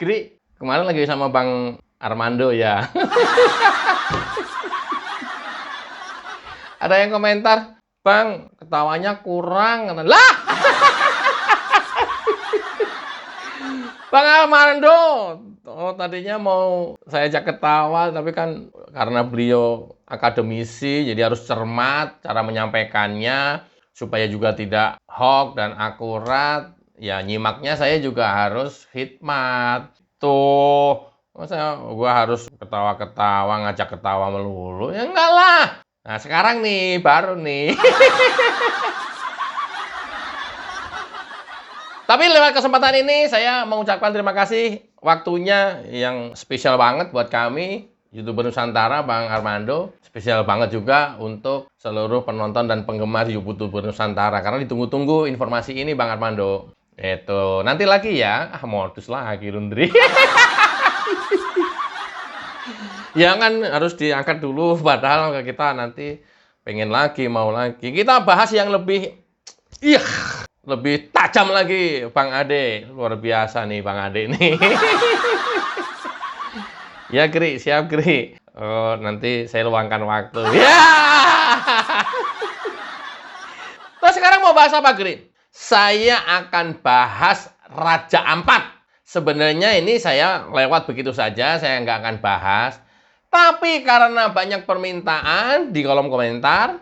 Gri, kemarin lagi sama Bang Armando ya. Ada yang komentar, Bang, ketawanya kurang. Lah! Bang Armando, tadinya mau saya ajak ketawa, tapi kan karena beliau akademisi, jadi harus cermat cara menyampaikannya, supaya juga tidak hoax dan akurat. Ya, nyimaknya saya juga harus hikmat. Tuh, masa gua harus ketawa-ketawa, ngajak ketawa melulu? Ya enggak lah. Nah, sekarang nih, baru nih. Tapi lewat kesempatan ini saya mengucapkan terima kasih waktunya yang spesial banget buat kami, YouTuber Nusantara, Bang Armando. Spesial banget juga untuk seluruh penonton dan penggemar YouTuber Nusantara. Karena ditunggu-tunggu informasi ini, Bang Armando. Itu, nanti lagi ya. Modus lagi, Rundri. Ya kan harus diangkat dulu, padahal kita nanti pengen lagi, mau lagi. Kita bahas yang lebih, lebih tajam lagi, Bang Ade. Luar biasa nih, Bang Ade nih. Ya, Gri, siap, Gri. Oh, nanti saya luangkan waktu. Ya. Terus sekarang mau bahas apa, Gri? Saya akan bahas Raja Ampat. Sebenarnya ini saya lewat begitu saja, saya nggak akan bahas. Tapi karena banyak permintaan di kolom komentar,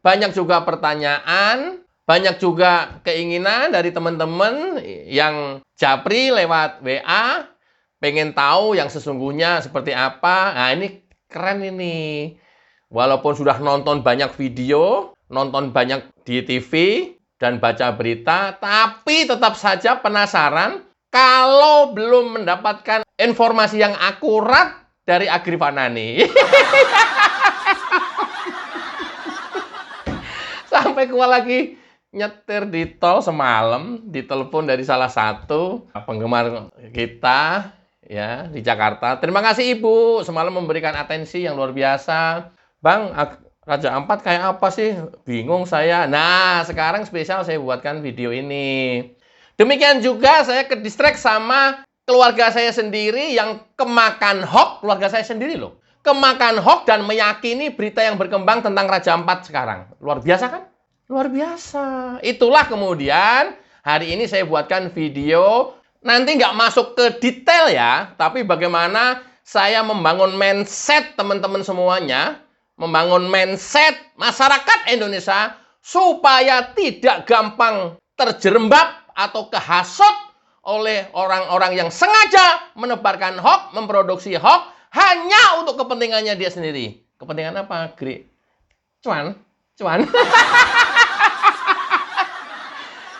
banyak juga pertanyaan, banyak juga keinginan dari teman-teman yang japri lewat WA, pengen tahu yang sesungguhnya seperti apa. Nah, ini keren ini. Walaupun sudah nonton banyak video, nonton banyak di TV, dan baca berita, tapi tetap saja penasaran kalau belum mendapatkan informasi yang akurat dari Agri Fanani. Sampai keluar lagi nyetir di tol semalam, ditelepon dari salah satu penggemar kita ya di Jakarta. Terima kasih Ibu, semalam memberikan atensi yang luar biasa. Bang, Raja Ampat kayak apa sih? Bingung saya. Nah, sekarang spesial saya buatkan video ini. Demikian juga saya ke distract sama keluarga saya sendiri yang kemakan hoax. Keluarga saya sendiri loh. Kemakan hoax dan meyakini berita yang berkembang tentang Raja Ampat sekarang. Luar biasa kan? Luar biasa. Itulah kemudian hari ini saya buatkan video. Nanti nggak masuk ke detail ya. Tapi bagaimana saya membangun mindset teman-teman semuanya. Membangun mindset masyarakat Indonesia supaya tidak gampang terjerembab atau kehasut oleh orang-orang yang sengaja menebarkan hoax, memproduksi hoax hanya untuk kepentingannya dia sendiri. Kepentingan apa, Gri? Cuan.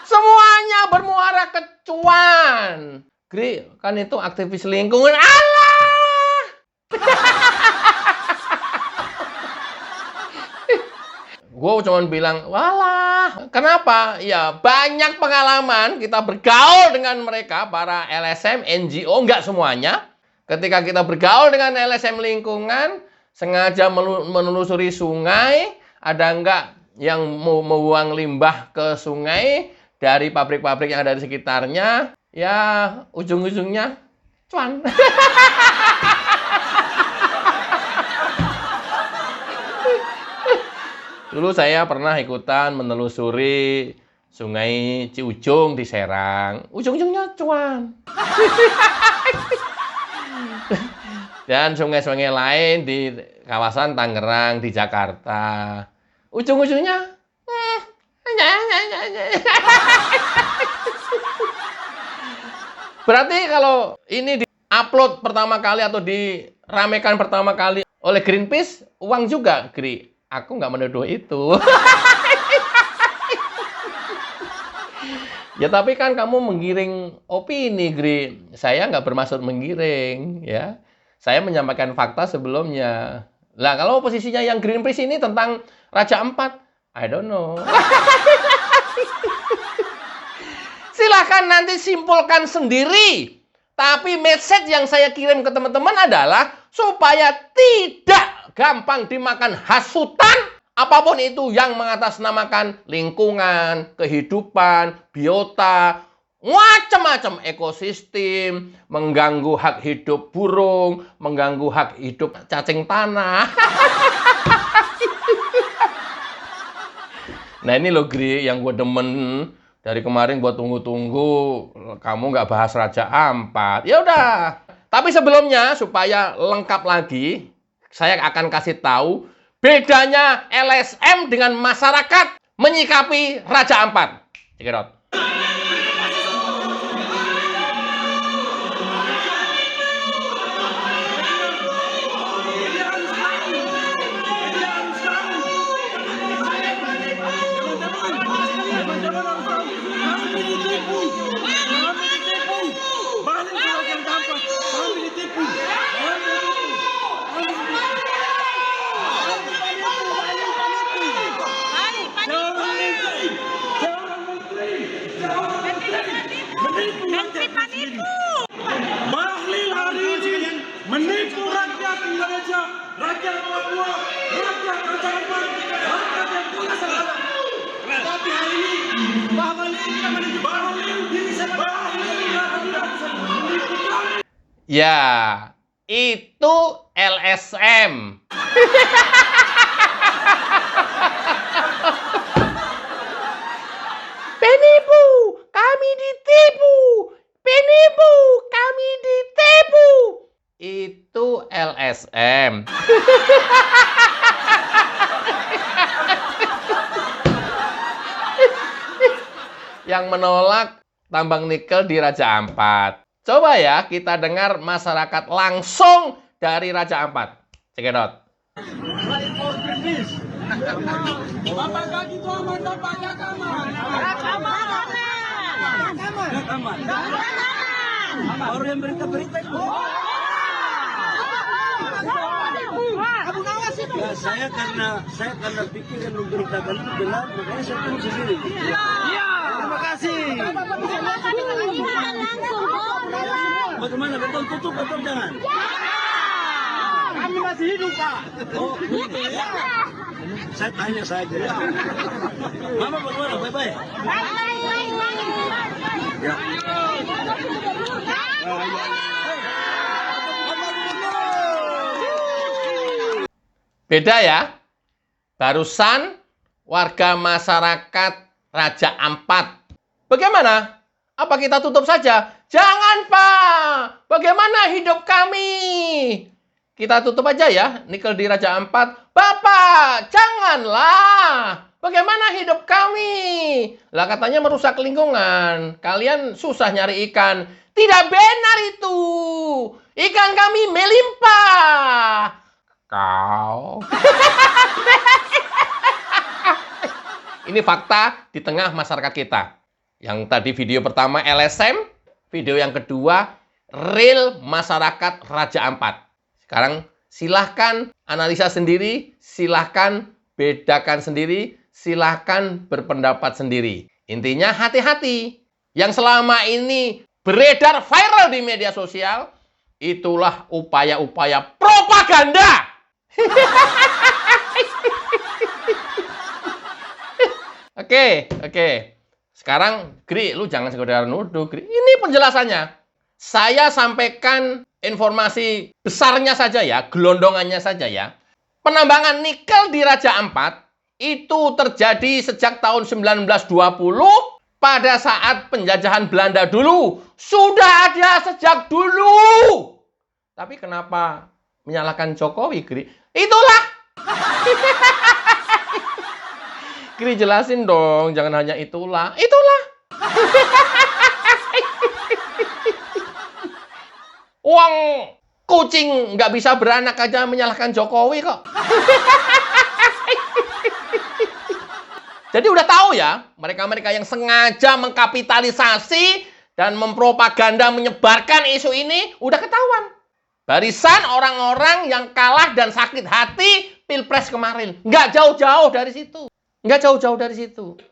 Semuanya bermuara ke cuan. Gri, kan itu aktivis lingkungan. Allah! Gue cuma bilang, walah, kenapa? Ya, banyak pengalaman kita bergaul dengan mereka, para LSM, NGO, nggak semuanya. Ketika kita bergaul dengan LSM lingkungan, sengaja menelusuri sungai, ada nggak yang mau membuang limbah ke sungai dari pabrik-pabrik yang ada di sekitarnya, ya ujung-ujungnya, cuan. Dulu saya pernah ikutan menelusuri sungai Ciujung di Serang. Ujung-ujungnya cuan. Dan sungai-sungai lain di kawasan Tangerang, di Jakarta. Ujung-ujungnya, berarti kalau ini di-upload pertama kali atau diramekan pertama kali oleh Greenpeace, uang juga, Gri. Aku nggak menuduh itu. Ya tapi kan kamu menggiring opini, Gri. Saya nggak bermaksud menggiring, ya. Saya menyampaikan fakta sebelumnya. Lah kalau posisinya yang Greenpeace ini tentang Raja Ampat, I don't know. Silahkan nanti simpulkan sendiri. Tapi message yang saya kirim ke teman-teman adalah supaya tidak gampang dimakan hasutan apapun itu yang mengatasnamakan lingkungan, kehidupan, biota, macam-macam ekosistem, mengganggu hak hidup burung, mengganggu hak hidup cacing tanah. Nah ini loh Gri, yang gue demen dari kemarin gue tunggu-tunggu, kamu nggak bahas Raja Ampat. Ya udah. Tapi sebelumnya supaya lengkap lagi, saya akan kasih tahu bedanya LSM dengan masyarakat menyikapi Raja Ampat. Cekidot. Bahlil hari ini menipu rakyat Indonesia, rakyat Papua, rakyat Raja Ampat, rakyat yang punya salah. Tapi hari ini Bahlil tidak menipu. Bahlil bisa menipu kami. Ya, itu LSM. Penipu, kami ditipu. Penipu, kami ditipu. Itu LSM. Yang menolak tambang nikel di Raja Ampat. Coba ya kita dengar masyarakat langsung dari Raja Ampat. Cekidot. Apakah itu aman dampaknya aman? Baru yang berita-berita itu. Ya, saya karena pikir yang memberitakan itu benar, makanya saya turun sendiri. Iya. Terima kasih. Bagaimana? Betul tutup atau jangan? Kami masih hidup, Pak. Oh, gitu ya. Saya tanya saja. Mama bagaimana? Bye-bye. Ya. Beda ya. Barusan warga masyarakat Raja Ampat. Bagaimana? Apa kita tutup saja? Jangan, Pak. Bagaimana hidup kami? Kita tutup aja ya, nikel di Raja Ampat. Bapak, janganlah. Bagaimana hidup kami? Lah katanya merusak lingkungan. Kalian susah nyari ikan. Tidak benar itu. Ikan kami melimpah. Kau. Ini fakta di tengah masyarakat kita. Yang tadi video pertama LSM, video yang kedua real masyarakat Raja Ampat. Sekarang silahkan analisa sendiri, silahkan bedakan sendiri, silahkan berpendapat sendiri. Intinya hati-hati. Yang selama ini beredar viral di media sosial, itulah upaya-upaya propaganda. Oke. Sekarang, Gri, lu jangan sekedar nuduh, Gri. Ini penjelasannya. Saya sampaikan informasi besarnya saja ya, gelondongannya saja ya. Penambangan nikel di Raja Ampat itu terjadi sejak tahun 1920 pada saat penjajahan Belanda dulu. Sudah ada sejak dulu. Tapi kenapa menyalahkan Jokowi, Gri? Itulah. Gri jelasin dong, jangan hanya itulah. Itulah. Uang kucing nggak bisa beranak aja menyalahkan Jokowi kok. Jadi udah tahu ya, mereka-mereka yang sengaja mengkapitalisasi dan mempropaganda menyebarkan isu ini udah ketahuan. Barisan orang-orang yang kalah dan sakit hati Pilpres kemarin. Nggak jauh-jauh dari situ.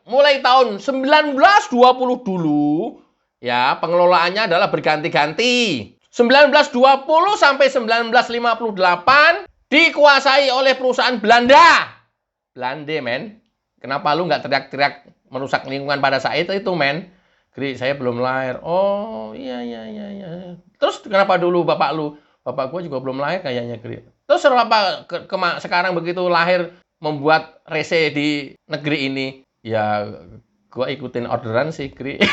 Mulai tahun 1920 dulu, ya pengelolaannya adalah berganti-ganti. 1920 sampai 1958 dikuasai oleh perusahaan Belanda. Belanda, men. Kenapa lu nggak teriak-teriak merusak lingkungan pada saat itu, men? Gri, saya belum lahir. Oh, iya. Terus kenapa dulu bapak lu? Bapak gua juga belum lahir kayaknya, Gri. Terus kenapa sekarang begitu lahir membuat rese di negeri ini? Ya, gua ikutin orderan sih, Gri.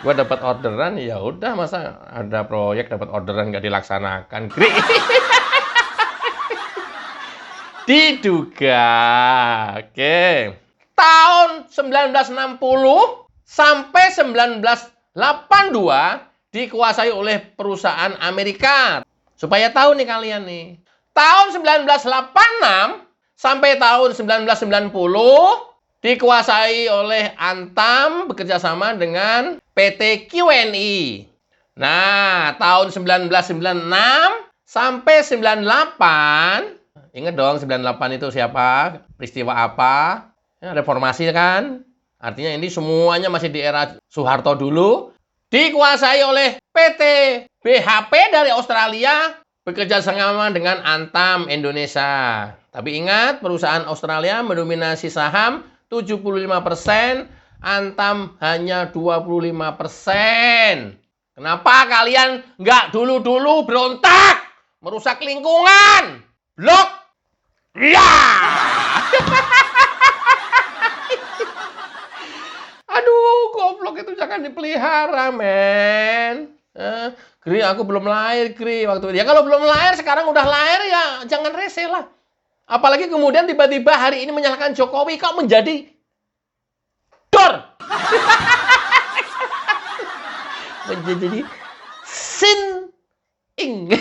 Gua dapat orderan, ya udah, masa ada proyek dapat orderan nggak dilaksanakan, Gri. Diduga. Oke. Tahun 1960 sampai 1982 dikuasai oleh perusahaan Amerika. Supaya tahu nih kalian nih. Tahun 1986 sampai tahun 1990 dikuasai oleh Antam bekerja sama dengan PT QNI. Nah, tahun 1996 sampai 98, ingat dong 98 itu siapa? Peristiwa apa? Ya, reformasi kan? Artinya ini semuanya masih di era Soeharto dulu. Dikuasai oleh PT BHP dari Australia, bekerja sama dengan Antam Indonesia. Tapi ingat, perusahaan Australia mendominasi saham 75%, Antam hanya 25%. Kenapa kalian nggak dulu-dulu berontak, merusak lingkungan? Blok! Ya! Aduh, goblok itu jangan dipelihara, men. Gri, aku belum lahir, Gri, waktu itu. Ya kalau belum lahir, sekarang udah lahir, ya jangan rese lah. Apalagi kemudian tiba-tiba hari ini menyalahkan Jokowi, kok menjadi dor. Menjadi sin ing.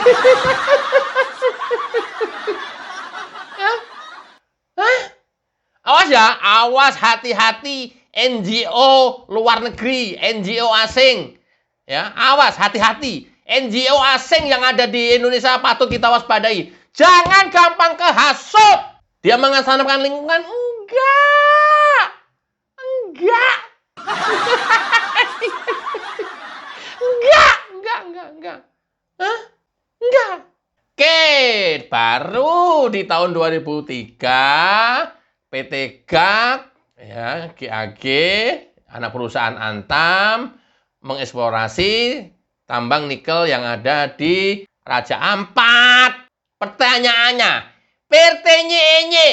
Awas ya, awas, hati-hati NGO luar negeri, NGO asing. Ya, awas, hati-hati. NGO asing yang ada di Indonesia patut kita waspadai. Jangan gampang kehasut. Dia mengatasnamakan lingkungan. Enggak. Enggak. Hah? Enggak. Oke, baru di tahun 2003 PT GAG, ya, GAG, anak perusahaan Antam, mengeksplorasi tambang nikel yang ada di Raja Ampat. Pertanyaannya, pertanyaannya,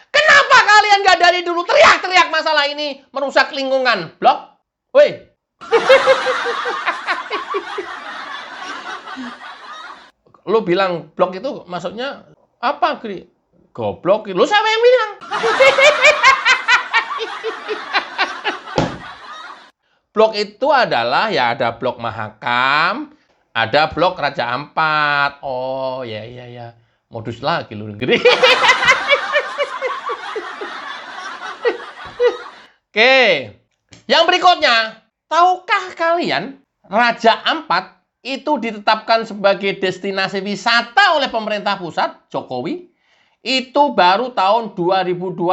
kenapa kalian gak dari dulu teriak-teriak masalah ini merusak lingkungan? Blok? Woi. Lu bilang blok itu maksudnya apa, Gri? Goblok. Lu siapa yang bilang? Blok itu adalah, ya ada blok Mahakam, ada blok Raja Ampat. Oh, ya. Modus lagi lu, Gri. Oke. Yang berikutnya, tahukah kalian Raja Ampat itu ditetapkan sebagai destinasi wisata oleh pemerintah pusat, Jokowi, itu baru tahun 2020.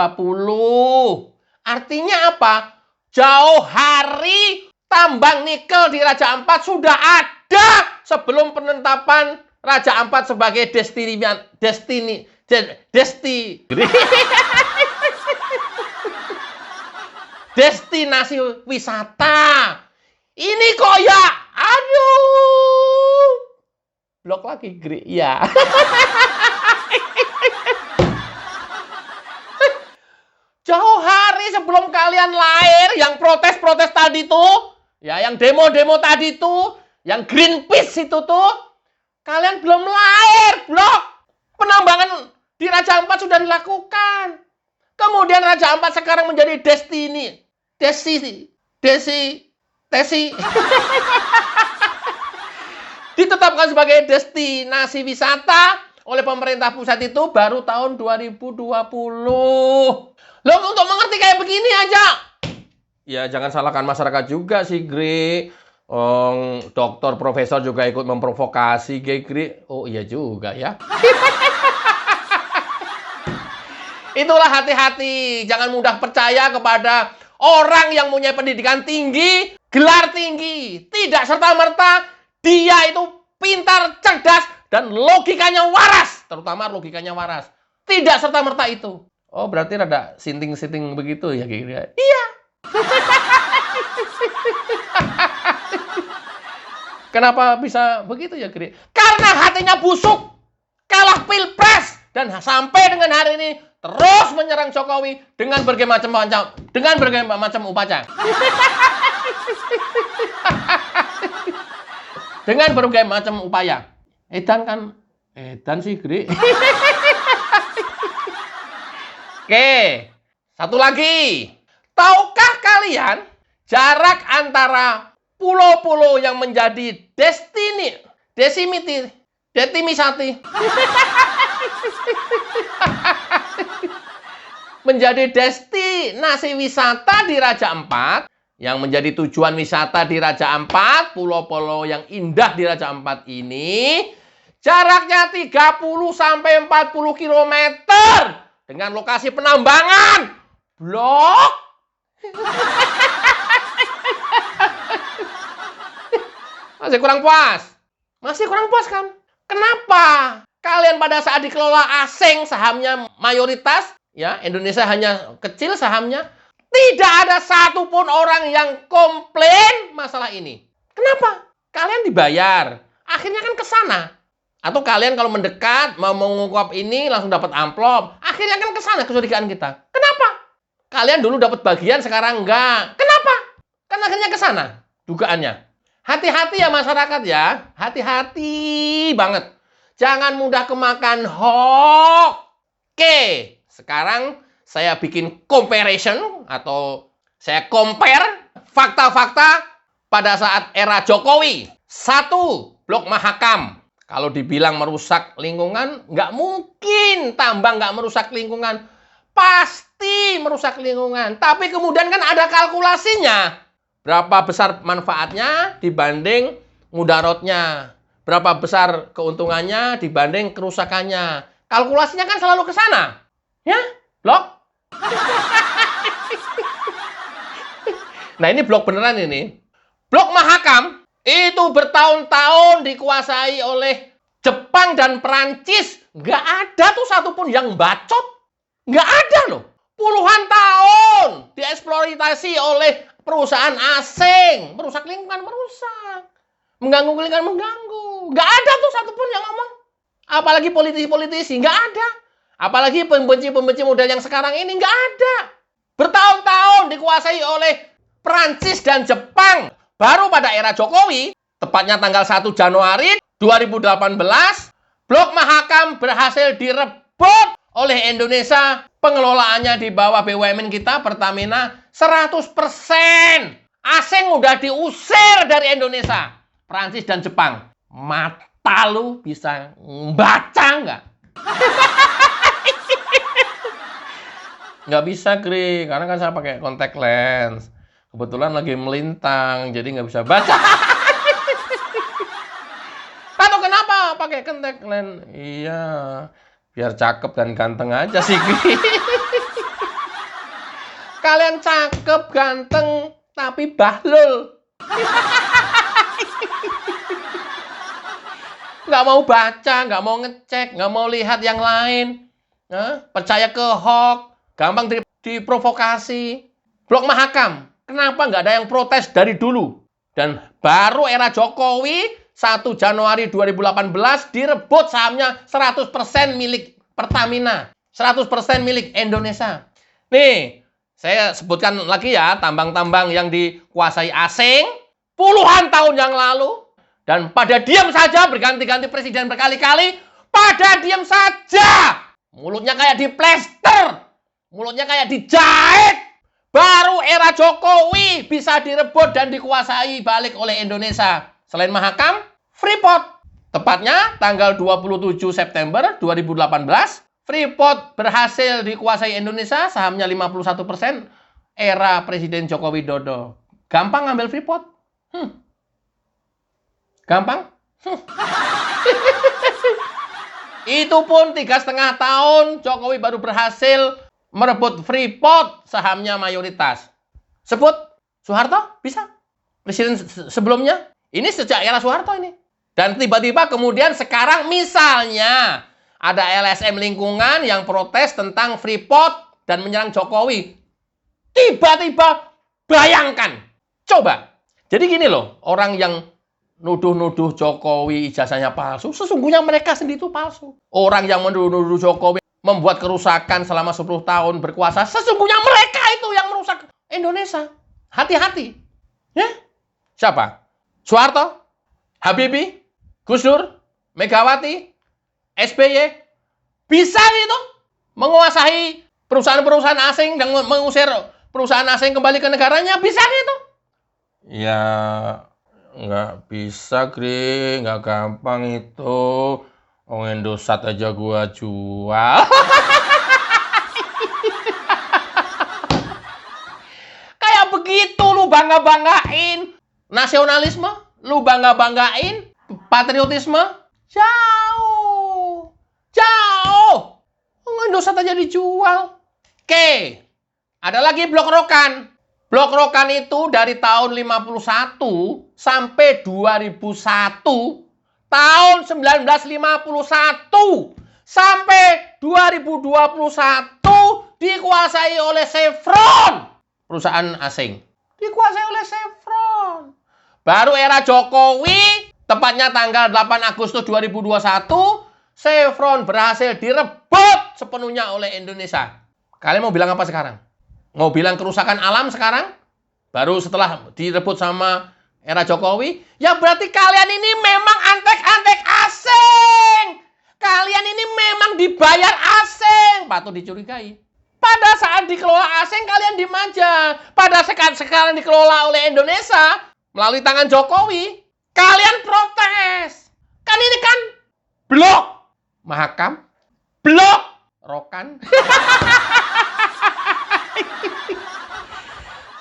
Artinya apa? Jauh hari tambang nikel di Raja Ampat sudah ada sebelum penetapan Raja Ampat sebagai destinasi wisata. Ini kok ya, aduh, blok lagi, Gri, ya. Jauh hari sebelum kalian lahir, yang protes-protes tadi tuh, ya, yang demo-demo tadi tuh, yang Greenpeace itu tuh, kalian belum lahir, blok. Penambangan di Raja Ampat sudah dilakukan. Kemudian Raja Ampat sekarang menjadi ditetapkan sebagai destinasi wisata oleh pemerintah pusat itu baru tahun 2020. Loh, untuk mengerti kayak begini aja. Ya, jangan salahkan masyarakat juga sih, Gri. Dokter, profesor juga ikut memprovokasi, Gri. Oh, iya juga ya. Itulah, hati-hati. Jangan mudah percaya kepada orang yang punya pendidikan tinggi, gelar tinggi. Tidak serta-merta dia itu pintar, cerdas, dan logikanya waras. Terutama logikanya waras. Tidak serta-merta itu. Oh, berarti rada sinting-sinting begitu ya kira-kira. Iya. Kenapa bisa begitu ya kira? Karena hatinya busuk. Kalah pilpres. Dan sampai dengan hari ini terus menyerang Jokowi dengan berbagai macam upaya. Dengan berbagai macam upaya. Edan sih gede. Oke, satu lagi. Tahukah kalian jarak antara pulau-pulau yang menjadi menjadi destinasi wisata di Raja Ampat, yang menjadi tujuan wisata di Raja Ampat, pulau-pulau yang indah di Raja Ampat ini, jaraknya 30 sampai 40 km dengan lokasi penambangan. Blok. Masih kurang puas? Masih kurang puas kan? Kenapa? Kalian pada saat dikelola asing sahamnya mayoritas, ya, Indonesia hanya kecil sahamnya, tidak ada satupun orang yang komplain masalah ini. Kenapa? Kalian dibayar. Akhirnya kan ke sana. Atau kalian kalau mendekat, mau mengungkap ini, langsung dapat amplop. Akhirnya kan ke sana kecurigaan kita. Kenapa? Kalian dulu dapat bagian, sekarang enggak. Kenapa? Kan akhirnya ke sana dugaannya. Hati-hati ya masyarakat ya. Hati-hati banget. Jangan mudah kemakan hoax. Oke, sekarang saya bikin comparison atau saya compare fakta-fakta pada saat era Jokowi. 1. Blok Mahakam. Kalau dibilang merusak lingkungan, nggak mungkin tambang nggak merusak lingkungan. Pasti merusak lingkungan. Tapi kemudian kan ada kalkulasinya. Berapa besar manfaatnya dibanding mudaratnya. Berapa besar keuntungannya dibanding kerusakannya. Kalkulasinya kan selalu ke sana. Ya, blok. Nah, ini blok beneran ini. Blok Mahakam itu bertahun-tahun dikuasai oleh Jepang dan Perancis. Nggak ada tuh satupun yang bacot. Nggak ada loh. Puluhan tahun dieksploitasi oleh perusahaan asing. Merusak lingkungan, merusak. Mengganggu lingkungan, mengganggu. Nggak ada tuh satupun yang ngomong. Apalagi politisi-politisi, nggak ada. Apalagi pembenci-pembenci model yang sekarang ini, nggak ada. Bertahun-tahun dikuasai oleh Perancis dan Jepang. Baru pada era Jokowi, tepatnya tanggal 1 Januari 2018, Blok Mahakam berhasil direbut oleh Indonesia. Pengelolaannya di bawah BUMN kita, Pertamina, 100%. Asing udah diusir dari Indonesia. Perancis dan Jepang. Mata lu bisa baca nggak? Nggak bisa, Kri. Karena kan saya pakai contact lens. Kebetulan lagi melintang, jadi nggak bisa baca. Atau kenapa pakai contact lens? Iya, biar cakep dan ganteng aja sih. Kalian cakep, ganteng, tapi bahlul. Nggak mau baca, nggak mau ngecek, nggak mau lihat yang lain. Percaya ke hoax, gampang diprovokasi. Blok Mahakam. Kenapa nggak ada yang protes dari dulu? Dan baru era Jokowi, 1 Januari 2018, direbut sahamnya 100% milik Pertamina. 100% milik Indonesia. Nih, saya sebutkan lagi ya, tambang-tambang yang dikuasai asing, puluhan tahun yang lalu, dan pada diam saja, berganti-ganti presiden berkali-kali, pada diam saja. Mulutnya kayak diplester, mulutnya kayak dijahit. Baru era Jokowi bisa direbut dan dikuasai balik oleh Indonesia. Selain Mahakam, Freeport. Tepatnya tanggal 27 September 2018, Freeport berhasil dikuasai Indonesia, sahamnya 51%, era Presiden Joko Widodo. Gampang ngambil Freeport? Gampang? Itu pun 3,5 tahun Jokowi baru berhasil merebut Freeport, sahamnya mayoritas. Sebut Soeharto bisa. Presiden sebelumnya. Ini sejak era Soeharto ini. Dan tiba-tiba kemudian sekarang misalnya ada LSM lingkungan yang protes tentang Freeport dan menyerang Jokowi. Tiba-tiba bayangkan. Coba. Jadi gini loh, orang yang nuduh-nuduh Jokowi ijazahnya palsu, sesungguhnya mereka sendiri itu palsu. Orang yang menuduh-nuduh Jokowi membuat kerusakan selama 10 tahun berkuasa, sesungguhnya mereka itu yang merusak Indonesia. Hati-hati. Ya? Siapa? Soeharto? Habibie? Gus Dur? Megawati? SBY? Bisa gitu menguasai perusahaan-perusahaan asing dan mengusir perusahaan asing kembali ke negaranya? Bisa gitu? Ya, nggak bisa, Gri. Nggak gampang itu. Oh, Indosat aja gua jual. Kayak begitu lu bangga-banggain nasionalisme, lu bangga-banggain patriotisme. Jauh. Jauh. Indosat aja dijual. Oke. Ada lagi Blok Rokan. Blok Rokan itu dari tahun 51 sampai 2001. Tahun 1951 sampai 2021 dikuasai oleh Chevron. Perusahaan asing. Dikuasai oleh Chevron. Baru era Jokowi, tepatnya tanggal 8 Agustus 2021, Chevron berhasil direbut sepenuhnya oleh Indonesia. Kalian mau bilang apa sekarang? Mau bilang kerusakan alam sekarang? Baru setelah direbut sama era Jokowi? Ya berarti kalian ini memang antek-antek asing. Kalian ini memang dibayar asing. Patut dicurigai. Pada saat dikelola asing, kalian dimanja. Pada saat sekarang dikelola oleh Indonesia, melalui tangan Jokowi, kalian protes. Kan ini kan Blok Mahakam, Blok Rokan.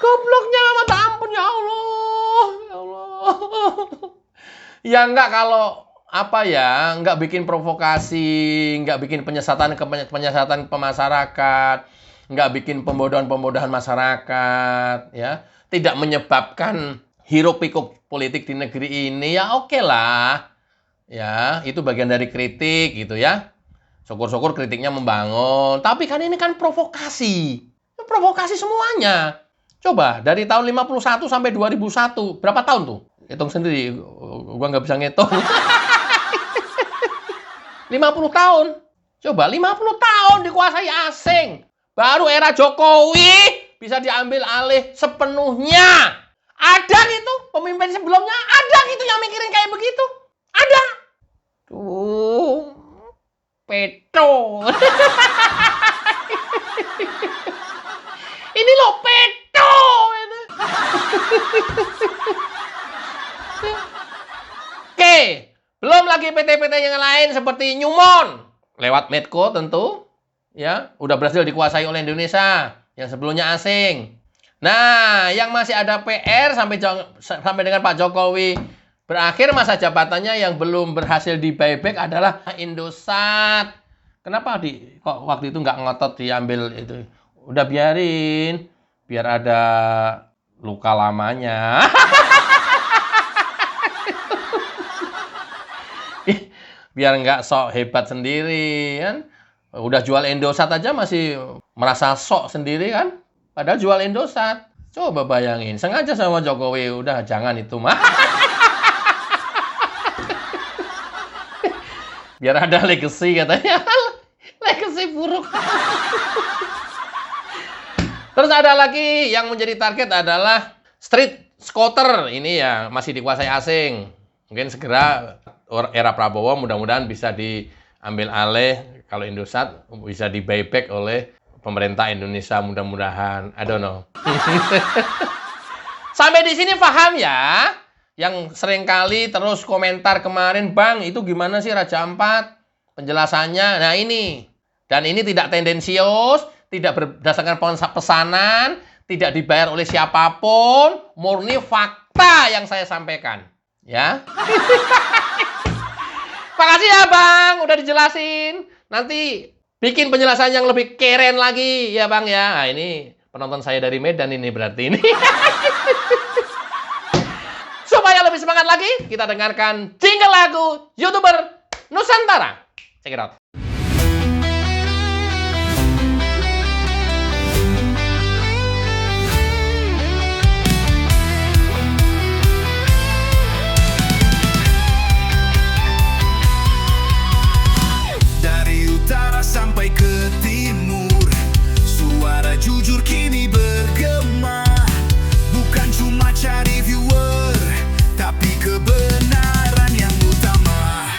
Gobloknya mata ampun, ya Allah. Ya Allah. Ya enggak kalau apa ya, enggak bikin provokasi, enggak bikin penyesatan ke masyarakat, enggak bikin pembodohan-pembodohan masyarakat, ya. Tidak menyebabkan hiruk-pikuk politik di negeri ini, ya oke lah. Ya, itu bagian dari kritik gitu ya. Syukur-syukur kritiknya membangun, tapi kan ini kan provokasi. Provokasi semuanya. Coba, dari tahun 51 sampai 2001, berapa tahun tuh? Hitung sendiri, gua nggak bisa ngitung. 50 tahun. Coba, 50 tahun dikuasai asing. Baru era Jokowi bisa diambil alih sepenuhnya. Ada gitu, pemimpin sebelumnya, ada gitu yang mikirin kayak begitu. Ada. Tuh, peto. Ini loh peto. Oke, belum lagi PT-PT yang lain seperti Newmont lewat Medco tentu, ya, udah berhasil dikuasai oleh Indonesia yang sebelumnya asing. Nah, yang masih ada PR sampai dengan Pak Jokowi berakhir masa jabatannya yang belum berhasil di buyback adalah Indosat. Kenapa kok waktu itu nggak ngotot diambil itu? Udah biarin, biar ada luka lamanya. Biar nggak sok hebat sendiri kan. Udah jual Indosat aja masih merasa sok sendiri kan. Padahal jual Indosat. Coba bayangin, sengaja sama Jokowi, udah jangan itu mah. Biar ada legacy katanya. Legacy buruk. Terus ada lagi yang menjadi target adalah street scooter. Ini ya masih dikuasai asing. Mungkin segera era Prabowo mudah-mudahan bisa diambil alih. Kalau Indosat bisa di buyback oleh pemerintah Indonesia mudah-mudahan. I don't know. Sampai di sini paham ya? Yang seringkali terus komentar kemarin, Bang, itu gimana sih Raja Ampat? Penjelasannya. Nah ini. Dan ini tidak tendensius, tidak berdasarkan pesanan, tidak dibayar oleh siapapun, murni fakta yang saya sampaikan. Ya. Makasih ya Bang, udah dijelasin. Nanti bikin penjelasan yang lebih keren lagi ya Bang ya. Nah, ini penonton saya dari Medan ini berarti ini. Supaya lebih lebih semangat lagi, kita dengarkan jingle lagu YouTuber Nusantara. Check it out. Dari utara sampai ke timur, suara jujur kini bergema. Bukan cuma cari viewer, tapi kebenaran yang utama.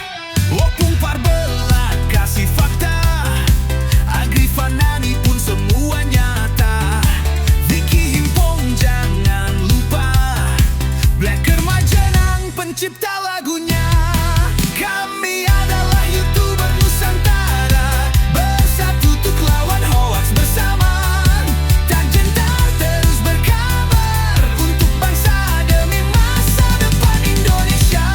Opung Parbelat kasih fakta, Agri Fanani pun semua nyata. Vicky Himpong jangan lupa, Blacker Majanang pencipta lagunya. Kami adalah YouTuber Nusantara, bersatu untuk lawan hoax bersamaan. Tak gentar terus berkabar, untuk bangsa demi masa depan Indonesia.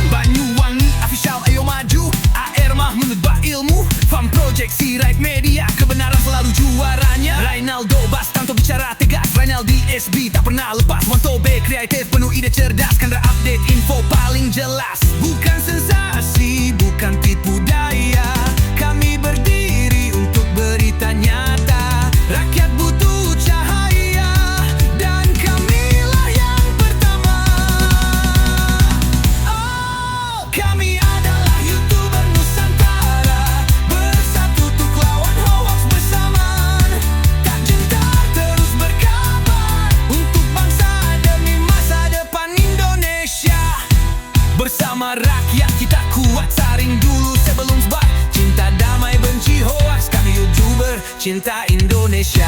Banyuwangi official ayo maju, AR Mahmud Ilmu, Farm Project Sirait Media, kebenaran selalu juaranya. Rainaldo Bastanto bicara tegas, Rainaldi SB tak pernah lepas. Wanto B kreatif penuh ide cerdas, Kandra update info paling jelas. Bukan sensasi, bukan tipu daya, kami berdiri untuk berita nyata. Rakyat butuh cahaya, dan kamilah yang pertama. Oh, kami adalah YouTuber Nusantara, bersatu untuk lawan hoax bersamaan. Tak gentar terus berkabar, untuk bangsa demi masa depan Indonesia. Bersama rakyat kita kuat, saring dulu sebelum sebar. Cinta damai benci hoax, kami YouTuber cinta Indonesia.